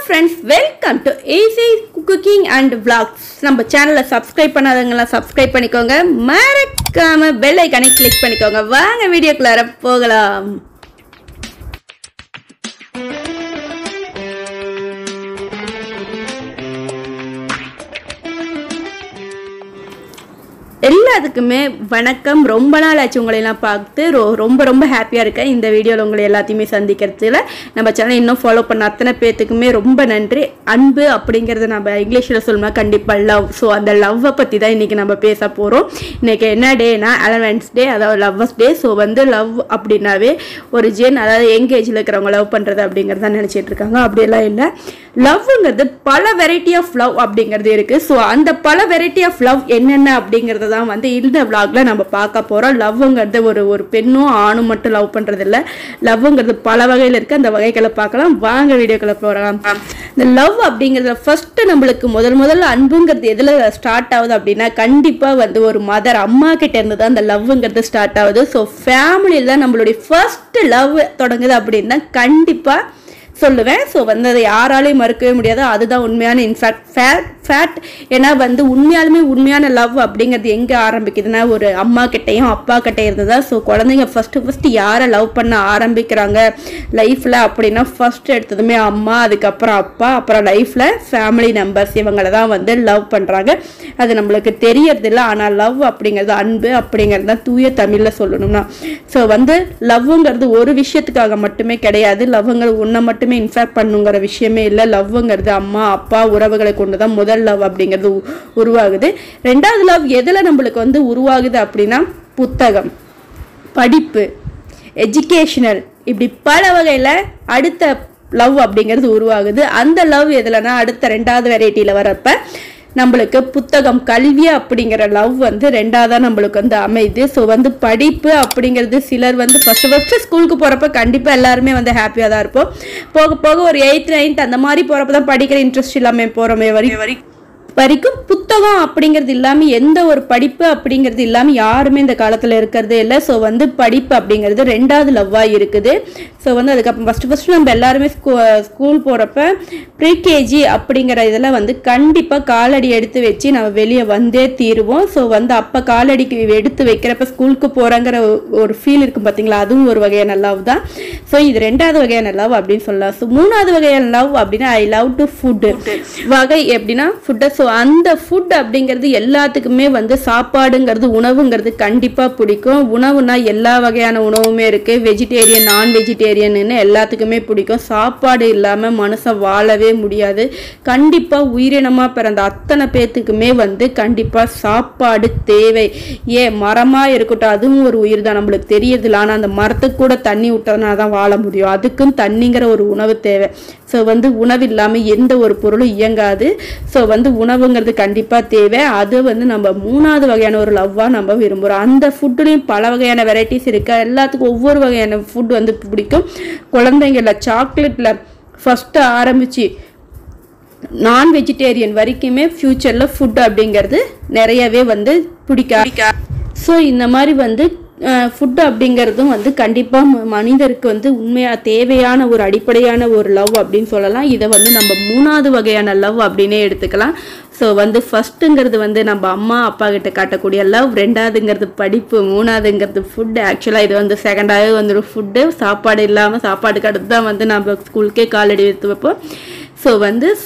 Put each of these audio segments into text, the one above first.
friends, welcome to Easy Cooking and Vlogs. நம்ம சேனலை subscribe பண்ணாதவங்கலாம் subscribe பண்ணிக்கோங்க, மறக்காம பெல் ஐகானை கிளிக் பண்ணிக்கோங்க. வாங்க வீடியோக்குள்ளார போகலாம். எல்லாத்துக்குமே வணக்கம். ரொம்ப நாள் ஆச்சு உங்களையெல்லாம் பார்த்து ரொம்ப ஹாப்பியாக இருக்கேன். இந்த வீடியோவில் உங்களை எல்லாத்தையுமே சந்திக்கிறதுல நம்ம சேனலை இன்னும் ஃபாலோ பண்ண அத்தனை பேர்த்துக்குமே ரொம்ப நன்றி. அன்பு அப்படிங்கிறத நம்ம இங்கிலீஷில் சொல்லணும்னா கண்டிப்பாக லவ். ஸோ அந்த லவ்வை பற்றி தான் இன்றைக்கி நம்ம பேச போகிறோம். இன்றைக்கி என்ன டேனா அலவன்ஸ் டே, அதாவது லவ்வர்ஸ் டே. ஸோ லவ் அப்படின்னாவே ஒரு அதாவது யங் ஏஜில் இருக்கிறவங்க லவ் பண்ணுறது அப்படிங்கிறத நினச்சிட்டு இருக்காங்க. அப்படியெல்லாம் இல்லை. லவ்ங்கிறது பல வெரைட்டி ஆஃப் லவ் அப்படிங்கிறது இருக்குது. ஸோ அந்த பல வெரைட்டி ஆஃப் லவ் என்னென்ன அப்படிங்கிறது தான் இந்த vlogல நம்ம பார்க்க போறோம். லவ்ங்கிறது ஒரு பெண்ணும் ஆணும் மட்டும் லவ் பண்றது இல்ல. லவ்ங்கிறது பல வகையில் இருக்கு. அந்த வகைகளை பார்க்கலாம். வாங்க வீடியோக்குள்ள போறோம். இந்த லவ் அப்படிங்கிறதுல ஃபர்ஸ்ட் நம்மளுக்கு முதல்ல அன்புங்கிறது எதுல ஸ்டார்ட் ஆகுது அப்படின்னா கண்டிப்பா ஒரு மதர் அம்மா கிட்ட இருந்து தான் அந்த லவ்ங்கிறது ஸ்டார்ட் ஆகுது. ஸோ ஃபேமிலியில தான் நம்மளுடைய ஃபர்ஸ்ட் லவ் தொடங்குது அப்படின்னா கண்டிப்பா சொல்லுவேன். ஸோ அதை யாராலையும் மறுக்கவே முடியாது. அதுதான் உண்மையான ஃபேக்ட். ஏன்னா உண்மையான லவ் அப்படிங்கிறது எங்கே ஆரம்பிக்குதுன்னா ஒரு அம்மா கிட்டையும் அப்பா கிட்டே இருந்ததா. ஸோ குழந்தைங்க ஃபஸ்ட்டு யாரை லவ் பண்ண ஆரம்பிக்கிறாங்க லைஃப்பில் அப்படின்னா ஃபர்ஸ்ட் எடுத்ததுமே அம்மா, அதுக்கப்புறம் அப்பா, அப்புறம் லைஃப்பில் ஃபேமிலி மெம்பர்ஸ் இவங்களை தான் லவ் பண்ணுறாங்க. அது நம்மளுக்கு தெரியறதில்ல. ஆனால் லவ் அப்படிங்கிறது அன்பு அப்படிங்கிறது தான் தூய தமிழில் சொல்லணும்னா. ஸோ லவ்ங்கிறது ஒரு விஷயத்துக்காக மட்டுமே கிடையாது. லவ்ங்கிறது ஒன்றை மட்டுமே இன்ஃபேக்ட் பண்ணுங்கிற விஷயமே இல்லை. லவ்ங்கிறது அம்மா அப்பா உறவுகளை கொண்டு தான் முதல் லவ் அப்படிங்கிறது உருவாகுது. ரெண்டாவது லவ் எதில் நம்மளுக்கு உருவாகுது அப்படின்னா புத்தகம், படிப்பு, எஜுகேஷனல், இப்படி பல வகையில் அடுத்த லவ் அப்படிங்கிறது உருவாகுது. அந்த லவ் எதுலன்னா அடுத்த ரெண்டாவது வெரைட்டியில் வரப்ப நம்மளுக்கு புத்தகம், கல்வி அப்படிங்கிற லவ் ரெண்டாவதாக நம்மளுக்கு அமையுது. ஸோ படிப்பு அப்படிங்கிறது சிலர் ஃபர்ஸ்ட் ஸ்கூலுக்கு போகிறப்ப கண்டிப்பாக எல்லாருமே ஹாப்பியாக தான் இருப்போம். போக போக ஒரு 8th 9th அந்த மாதிரி போகிறப்ப தான் படிக்கிற இன்ட்ரெஸ்ட் இல்லாமல் போகிறோமே வரைக்கும் புத்தகம் அப்படிங்கிறது இல்லாமல் எந்த ஒரு படிப்பு அப்படிங்கிறது இல்லாமல் யாருமே இந்த காலத்தில் இருக்கிறதே இல்லை. ஸோ படிப்பு அப்படிங்கிறது ரெண்டாவது லவ்வாக இருக்குது. ஸோ அதுக்கப்புறம் ஃபஸ்ட்டு நம்ம எல்லாருமே ஸ்கூல் போகிறப்ப ப்ரீகேஜி அப்படிங்கிற இதில் கண்டிப்பாக காலடி எடுத்து வச்சு நம்ம வெளியே வந்தே தீருவோம். ஸோ அப்போ காலடிக்கு எடுத்து வைக்கிறப்ப ஸ்கூலுக்கு போகிறங்கிற ஒரு ஃபீல் இருக்கும் பார்த்தீங்களா, அதுவும் ஒரு வகையான லவ் தான். ஸோ இது ரெண்டாவது வகையான லவ் அப்படின்னு சொல்லலாம். ஸோ மூணாவது வகையான லவ் அப்படின்னா ஐ லவ் டு ஃபுட்டு வகை எப்படின்னா ஃபுட்டை. ஸோ அந்த ஃபுட் அப்படிங்கிறது எல்லாத்துக்குமே சாப்பாடுங்கிறது உணவுங்கிறது கண்டிப்பாக பிடிக்கும். உணவுனா எல்லா வகையான உணவுமே இருக்குது. வெஜிடேரியன், நான் வெஜிடேரியன்னு எல்லாத்துக்குமே பிடிக்கும். சாப்பாடு இல்லாமல் மனுஷன் வாழவே முடியாது. கண்டிப்பாக உயிரினமாக பிறந்த அத்தனை பேர்த்துக்குமே கண்டிப்பாக சாப்பாடு தேவை. மரமாக இருக்கட்டும், அதுவும் ஒரு உயிர் தான், நம்மளுக்கு தெரியறதில்ல. ஆனால் அந்த மரத்துக்கு கூட தண்ணி விட்டதுனால தான் வாழ முடியும். அதுக்கும் தண்ணிங்கிற ஒரு உணவு தேவை. ஸோ உணவு இல்லாமல் எந்த ஒரு பொருளும் இயங்காது. ஸோ உணவுங்கிறது கண்டிப்பாக தேவை. அது நம்ம மூணாவது வகையான ஒரு லவ்வாக நம்ம விரும்புகிறோம். அந்த ஃபுட்டுலேயும் பல வகையான வெரைட்டிஸ் இருக்கு. எல்லாத்துக்கும் ஒவ்வொரு வகையான ஃபுட் பிடிக்கும். குழந்தைங்கள சாக்லேட்டில் ஃபஸ்ட்டு ஆரம்பித்து நான் வெஜிடேரியன் வரைக்குமே ஃப்யூச்சரில் ஃபுட் அப்படிங்கிறது நிறையவே பிடிக்க. ஸோ இந்த மாதிரி ஃபுட்டு அப்படிங்கிறதும் கண்டிப்பாக மனிதருக்கு உண்மையாக தேவையான ஒரு அடிப்படையான ஒரு லவ் அப்படின்னு சொல்லலாம். இதை நம்ம மூணாவது வகையான லவ் அப்படின்னே எடுத்துக்கலாம். ஸோ ஃபஸ்ட்டுங்கிறது நம்ம அம்மா அப்பா கிட்ட காட்டக்கூடிய லவ், ரெண்டாவதுங்கிறது படிப்பு, மூணாவதுங்கிறது ஃபுட்டு. ஆக்சுவலாக இது செகண்டாகவே ஃபுட்டு. சாப்பாடு இல்லாமல் சாப்பாடுக்கு அடுத்து தான் நம்ம ஸ்கூலுக்கே காலடி எடுத்து வைப்போம். ஸோ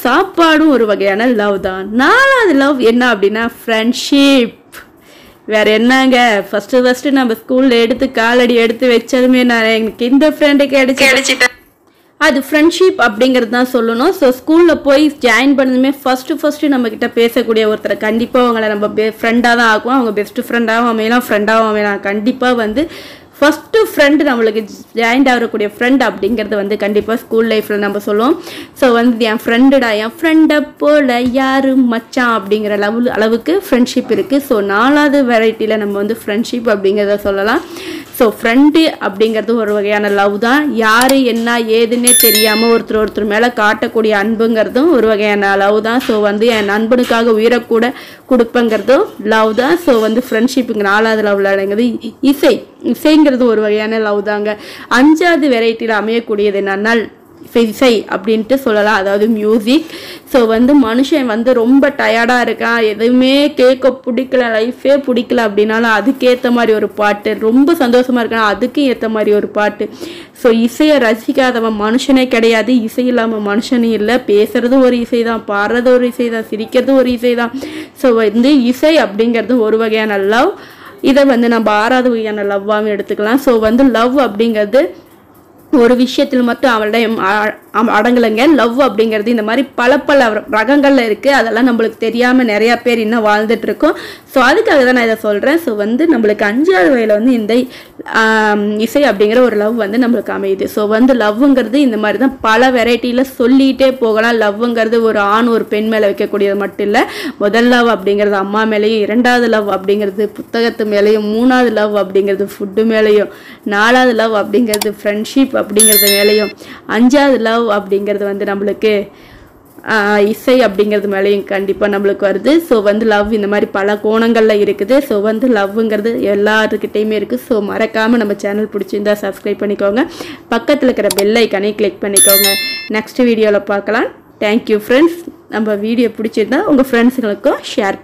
சாப்பாடும் ஒரு வகையான லவ் தான். நாலாவது லவ் என்ன அப்படின்னா ஃப்ரெண்ட்ஷிப். வேற என்னங்க, ஃபர்ஸ்ட் நம்ம ஸ்கூல்ல எடுத்து காலடி எடுத்து வச்சதுமே நான் எனக்கு இந்த ஃப்ரெண்டு கிடைச்சிட்டேன், அது ஃப்ரெண்ட்ஷிப் அப்படிங்கிறது தான் சொல்லணும். ஸோ ஸ்கூலில் போய் ஜாயின் பண்ணதுமே ஃபர்ஸ்ட் நம்ம கிட்ட பேசக்கூடிய ஒருத்தரை கண்டிப்பாக அவங்கள நம்ம ஃப்ரெண்டாக தான் ஆக்குவோம். அவங்க பெஸ்ட் ஃப்ரெண்டாகவும் அமையலாம், ஃப்ரெண்டாகவும் அமையலாம். கண்டிப்பாக ஃபஸ்ட்டு ஃப்ரெண்டு நம்மளுக்கு ஜாயின்ட் ஆகக்கூடிய ஃப்ரெண்ட் அப்படிங்கிறது கண்டிப்பாக ஸ்கூல் லைஃப்பில் நம்ம சொல்லுவோம். ஸோ என் ஃப்ரெண்டுடா, என் ஃப்ரெண்டை போல யாரு மச்சான் அப்படிங்கிற அளவுக்கு ஃப்ரெண்ட்ஷிப் இருக்குது. ஸோ நாலாவது வெரைட்டியில் நம்ம ஃப்ரெண்ட்ஷிப் அப்படிங்கிறத சொல்லலாம். ஸோ ஃப்ரெண்டு அப்படிங்கிறது ஒரு வகையான லவ் தான். யார் என்ன ஏதுன்னே தெரியாமல் ஒருத்தர் மேலே காட்டக்கூடிய அன்புங்கிறதும் ஒரு வகையான லவ் தான். ஸோ என் நண்பனுக்காக உயிரக்கூட கொடுப்பங்கிறதும் லவ் தான். ஸோ ஃப்ரெண்ட்ஷிப்புங்க நாலாவது லவ்வில் அடங்குது. இசைங்கிறது ஒரு வகையான லவ் தாங்க. அஞ்சாவது வெரைட்டியில் அமையக்கூடியது என்னன்னா இசை அப்படின்ட்டு சொல்லலாம், அதாவது மியூசிக். ஸோ வந்து மனுஷன் வந்து ரொம்ப டயர்டாக இருக்கான், எதுவுமே கேட்க பிடிக்கல, லைஃபே பிடிக்கல அப்படின்னாலும் அதுக்கேற்ற மாதிரி ஒரு பாட்டு, ரொம்ப சந்தோஷமாக இருக்கான் அதுக்கு ஏற்ற மாதிரி ஒரு பாட்டு. ஸோ இசையை ரசிக்காதவன் மனுஷனே கிடையாது, இசை இல்லாமல் மனுஷனும் இல்லை. பேசுறது ஒரு இசை தான், பாடுறது ஒரு இசை தான், சிரிக்கிறது ஒரு இசை தான். ஸோ வந்து இசை அப்படிங்கிறது ஒரு வகையான லவ். இதை வந்து நம்ம 6வது வகையான லவ்வாகவும் எடுத்துக்கலாம். ஸோ வந்து லவ் அப்படிங்கிறது ஒரு விஷயத்தில் மட்டும் அவள்கிட்ட அடங்கலைங்க. லவ் அப்படிங்கிறது இந்த மாதிரி பல ரகங்கள்ல இருக்கு, அதெல்லாம் நம்மளுக்கு தெரியாம நிறைய பேர் இன்னும் வாழ்ந்துட்டு இருக்கோம். ஸோ அதுக்காக தான் நான் இதை சொல்றேன். ஸோ வந்து நம்மளுக்கு 5வது வயதில் வந்து இந்த இசை அப்படிங்கிற ஒரு லவ் வந்து நம்மளுக்கு அமையுது. ஸோ வந்து லவ்ங்கிறது இந்த மாதிரி தான் பல வெரைட்டியில் சொல்லிகிட்டே போகலாம். லவ்ங்கிறது ஒரு ஆண் ஒரு பெண் மேலே வைக்கக்கூடியது மட்டும் இல்லை. முதல் லவ் அப்படிங்கிறது அம்மா மேலேயும், 2வது லவ் அப்படிங்கிறது புத்தகத்து மேலேயும், 3வது லவ் அப்படிங்கிறது ஃபுட்டு மேலேயும், 4வது லவ் அப்படிங்கிறது ஃப்ரெண்ட்ஷிப் அப்படிங்கிறது மேலேயும், 5வது லவ் அப்படிங்கிறது வந்து நம்மளுக்கு இசை அப்படிங்கிறது மேலேயும் கண்டிப்பாக நம்மளுக்கு வருது. ஸோ வந்து லவ் இந்த மாதிரி பல கோணங்களில் இருக்குது. ஸோ வந்து லவ்ங்கிறது எல்லாருக்கிட்டையுமே இருக்குது. ஸோ மறக்காமல் நம்ம சேனல் பிடிச்சிருந்தா சப்ஸ்கிரைப் பண்ணிக்கோங்க, பக்கத்தில் இருக்கிற பெல் ஐக்கானை கிளிக் பண்ணிக்கோங்க. நெக்ஸ்ட் வீடியோவில் பார்க்கலாம். Thank you friends. நம்ம வீடியோ பிடிச்சிருந்தா உங்கள் ஃப்ரெண்ட்ஸுங்களுக்கும் ஷேர்